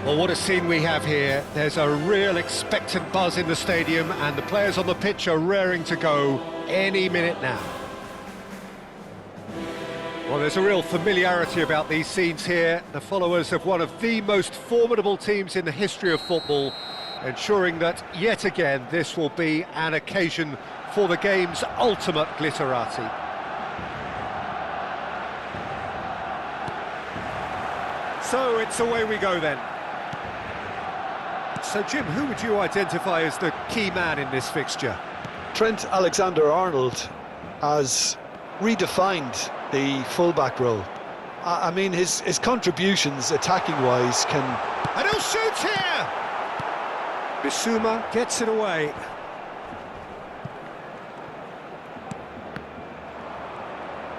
Well, what a scene we have here. There's a real expectant buzz in the stadium, and the players on the pitch are raring to go any minute now. Well, there's a real familiarity about these scenes here. The followers of one of the most formidable teams in the history of football, ensuring that, yet again, this will be an occasion for the game's ultimate glitterati. So it's away we go then. So, Jim, who would you identify as the key man in this fixture? Trent Alexander-Arnold has redefined the fullback role. I mean, his contributions attacking-wise can... And he'll shoot here! Bissouma gets it away.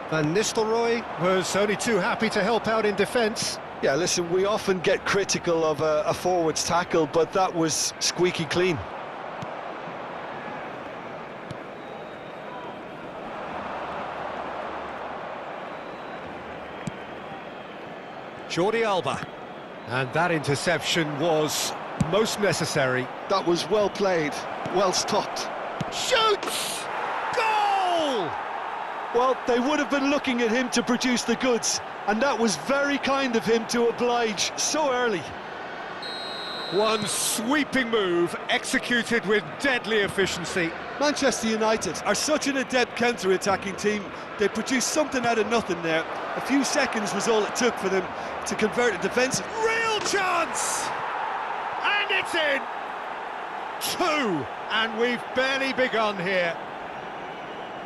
Van Nistelrooy was only too happy to help out in defence. Yeah, listen, we often get critical of a forward's tackle, but that was squeaky clean. Jordi Alba. And that interception was most necessary. That was well played, well stopped. Shoots! Goal! Well, they would have been looking at him to produce the goods, and that was very kind of him to oblige so early. One sweeping move, executed with deadly efficiency. Manchester United are such an adept counter-attacking team. They produced something out of nothing there. A few seconds was all it took for them to convert a defensive. Real chance! And it's in! 2, and we've barely begun here.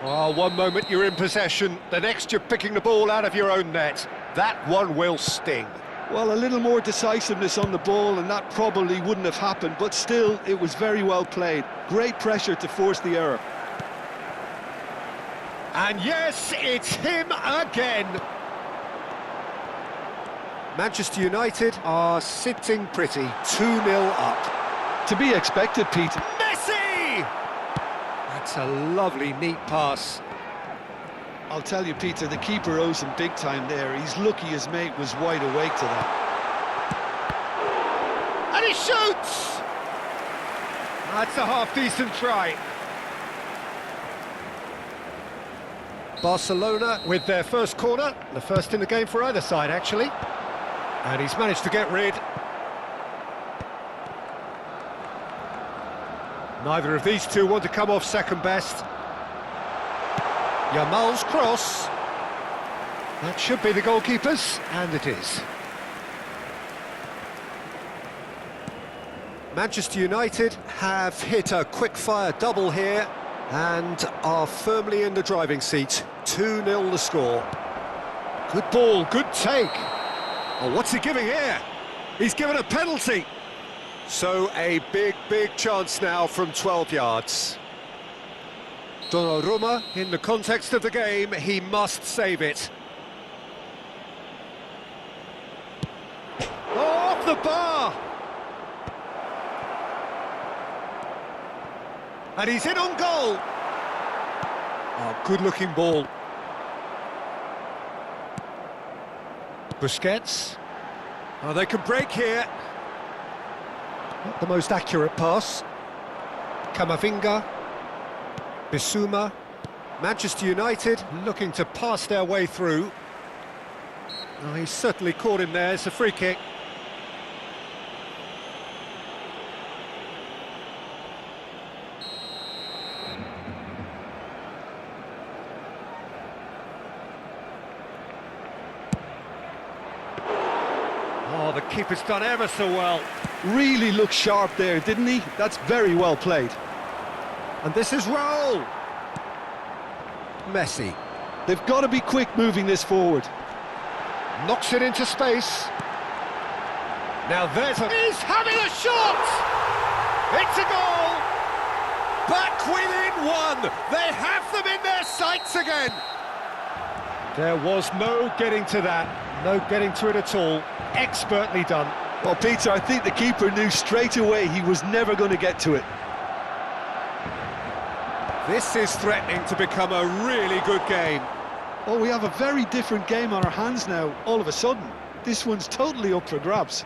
Oh, one moment you're in possession, the next you're picking the ball out of your own net. That one will sting. Well, a little more decisiveness on the ball and that probably wouldn't have happened, but still, it was very well played. Great pressure to force the error. And yes, it's him again. Manchester United are sitting pretty, 2-0 up. To be expected, Peter. Messi! That's a lovely, neat pass. I'll tell you, Peter, the keeper owes him big time there. He's lucky his mate was wide awake to that. And he shoots! That's a half-decent try. Barcelona with their first corner, the first in the game for either side, actually. And he's managed to get rid. Neither of these two want to come off second best. Yamal's cross. That should be the goalkeeper's, and it is. Manchester United have hit a quick-fire double here and are firmly in the driving seat. 2-0 the score. Good ball, good take. Oh, what's he giving here? He's given a penalty. So a big chance now from 12 yards. Donnarumma, in the context of the game, he must save it. Oh, off the bar! And he's in on goal. Oh, good-looking ball. Busquets. Oh, they can break here. Not the most accurate pass. Camavinga. Bissouma. Manchester United looking to pass their way through. Oh, he's certainly caught him there. It's a free kick. Oh, the keeper's done ever so well. Really looked sharp there, didn't he? That's very well played. And this is Raul. Messi. They've got to be quick moving this forward. Knocks it into space. Now he's having a shot! It's a goal! Back within one! They have them in their sights again! There was no getting to that, no getting to it at all. Expertly done. Well, Peter, I think the keeper knew straight away he was never going to get to it. This is threatening to become a really good game. Oh, we have a very different game on our hands now, all of a sudden. This one's totally up for grabs.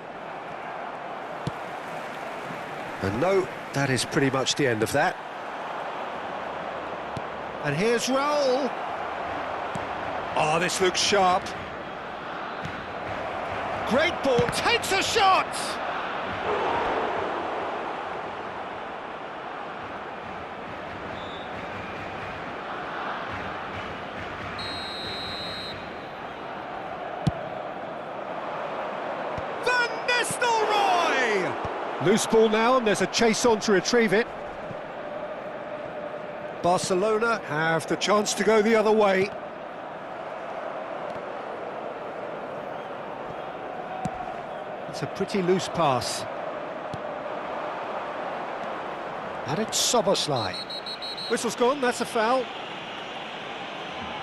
And no, that is pretty much the end of that. And here's Raul. Oh, this looks sharp. Great ball, takes a shot! Van Nistelrooy! Loose ball now, and there's a chase on to retrieve it. Barcelona have the chance to go the other way. It's a pretty loose pass. And it's Szoboszlai. Whistle's gone, that's a foul.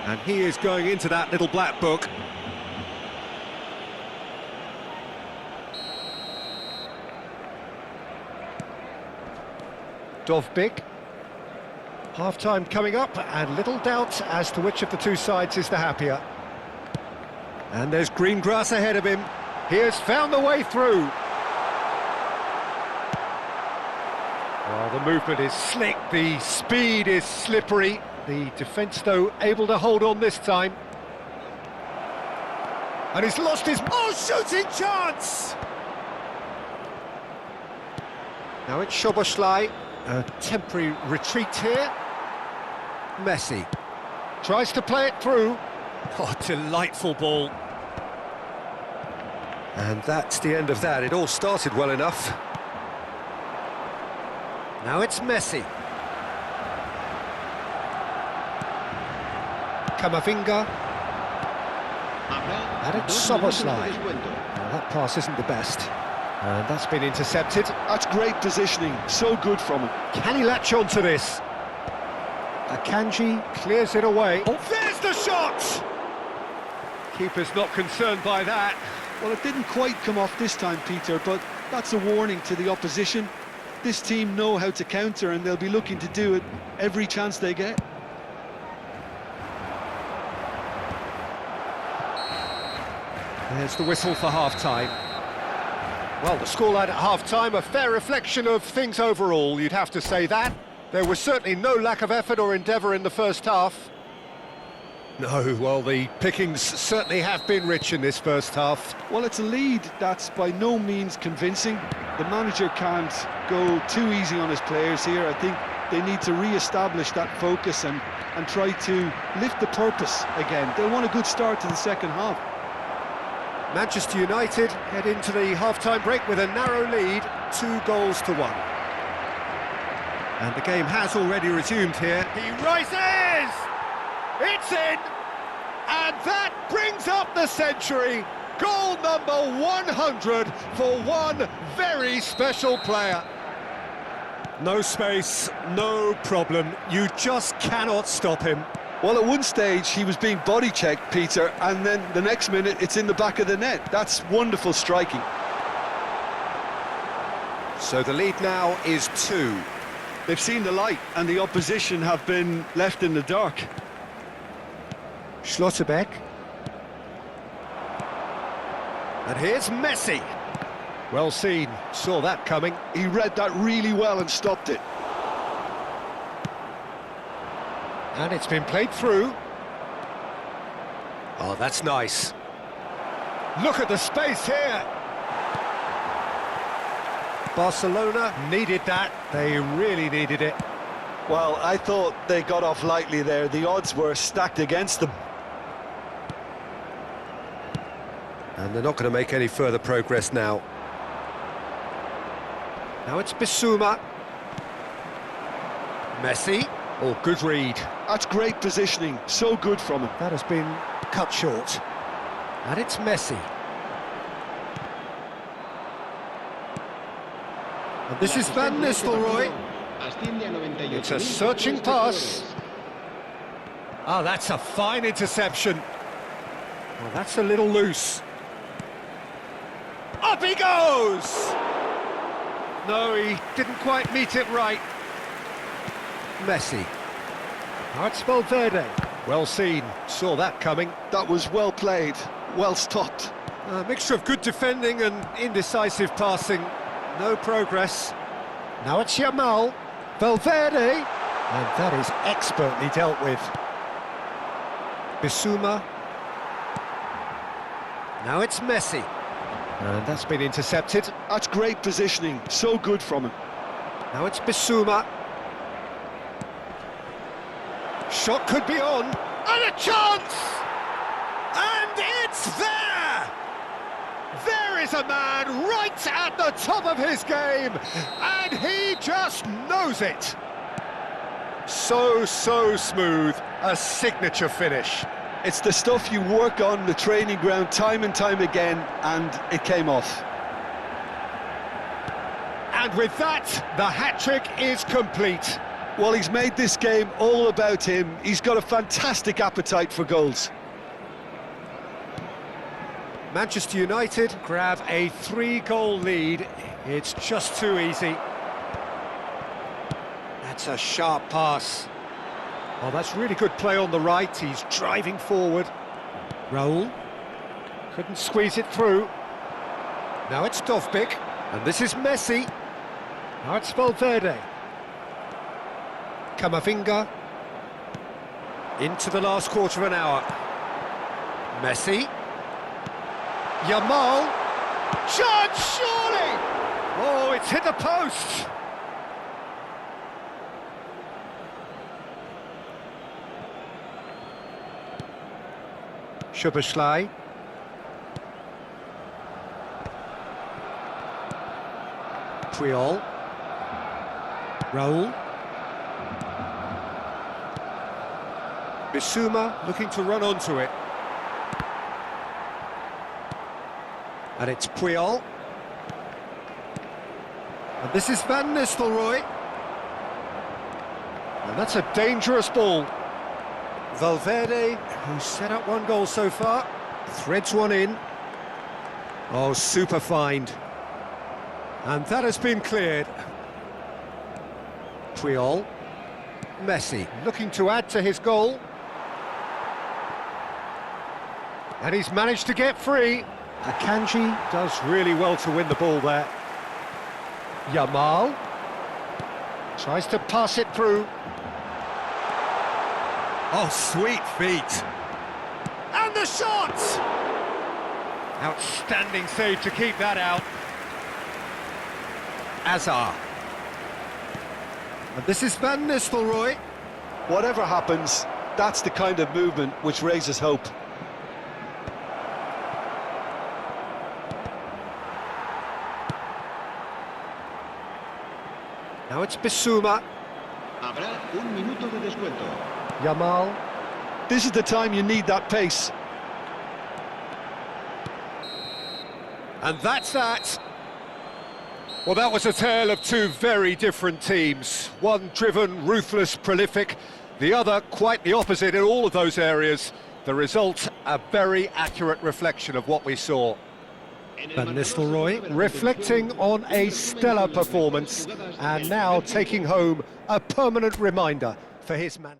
And he is going into that little black book. Dovbyk. Half-time coming up, and little doubt as to which of the two sides is the happier. And there's green grass ahead of him. He has found the way through. Well, the movement is slick, the speed is slippery. The defence, though, able to hold on this time. And he's lost his... Oh, shooting chance! Now it's Szoboszlai. A temporary retreat here. Messi tries to play it through. Oh, delightful ball. And that's the end of that. It all started well enough. Now it's Messi. Camavinga. And it's Szoboszlai. Well, that pass isn't the best. And that's been intercepted. That's great positioning, so good from him. Can he latch on to this? Akanji clears it away. Oh, there's the shot! Keeper's not concerned by that. Well, it didn't quite come off this time, Peter, but that's a warning to the opposition. This team know how to counter, and they'll be looking to do it every chance they get. There's the whistle for half-time. Well, the scoreline at half-time, a fair reflection of things overall, you'd have to say that. There was certainly no lack of effort or endeavour in the first half. No, well, the pickings certainly have been rich in this first half. Well, it's a lead that's by no means convincing. The manager can't go too easy on his players here. I think they need to re-establish that focus and try to lift the purpose again. They'll want a good start to the second half. Manchester United head into the half-time break with a narrow lead, 2-1. And the game has already resumed here. He rises! It's in! And that brings up the century. Goal number 100 for one very special player. No space, no problem. You just cannot stop him. Well, at one stage, he was being body-checked, Peter, and then the next minute, it's in the back of the net. That's wonderful striking. So the lead now is 2. They've seen the light, and the opposition have been left in the dark. Schlotterbeck. And here's Messi. Well seen, saw that coming. He read that really well and stopped it. And it's been played through. Oh, that's nice. Look at the space here. Barcelona needed that. They really needed it. Well, I thought they got off lightly there. The odds were stacked against them. And they're not going to make any further progress now. Now it's Bissouma. Messi. Oh, good read. That's great positioning. So good from him. That has been cut short. And it's Messi. And this is Van Nistelrooy. It's a searching pass. Oh, that's a fine interception. Well, that's a little loose. Up he goes! No, he didn't quite meet it right. Messi. Now it's Valverde. Well seen, saw that coming. That was well played, well stopped. A mixture of good defending and indecisive passing. No progress. Now it's Yamal, Valverde, and that is expertly dealt with. Bissouma. Now it's Messi, and that's been intercepted. That's great positioning, so good from him. Now it's Bissouma. Shot could be on, and a chance! And it's there! There is a man right at the top of his game, and he just knows it. So smooth, a signature finish. It's the stuff you work on the training ground time and time again, and it came off. And with that, the hat-trick is complete. Well, he's made this game all about him. He's got a fantastic appetite for goals. Manchester United grab a 3-goal lead. It's just too easy. That's a sharp pass. Oh, that's really good play on the right. He's driving forward. Raul. Couldn't squeeze it through. Now it's Dovbyk. And this is Messi. Now it's Valverde. Camavinga. Into the last quarter of an hour. Messi. Yamal. Chance, surely! Oh, it's hit the post. Szoboszlai. Puyol. Raul. Bissouma looking to run onto it. And it's Puyol. And this is Van Nistelrooy. And that's a dangerous ball. Valverde, who's set up 1 goal so far, threads one in. Oh, super find. And that has been cleared. Puyol. Messi looking to add to his goal. And he's managed to get free. Akanji does really well to win the ball there. Yamal tries to pass it through. Oh, sweet feet. And the shot! Outstanding save to keep that out. Azar. And this is Van Nistelrooy. Whatever happens, that's the kind of movement which raises hope. Now it's Bissouma. Habrá un minuto de descuento. Yamal. This is the time you need that pace. And that's that. Well, that was a tale of two very different teams. One driven, ruthless, prolific. The other quite the opposite in all of those areas. The result, a very accurate reflection of what we saw. Van Nistelrooy reflecting on a stellar performance and now taking home a permanent reminder for his man.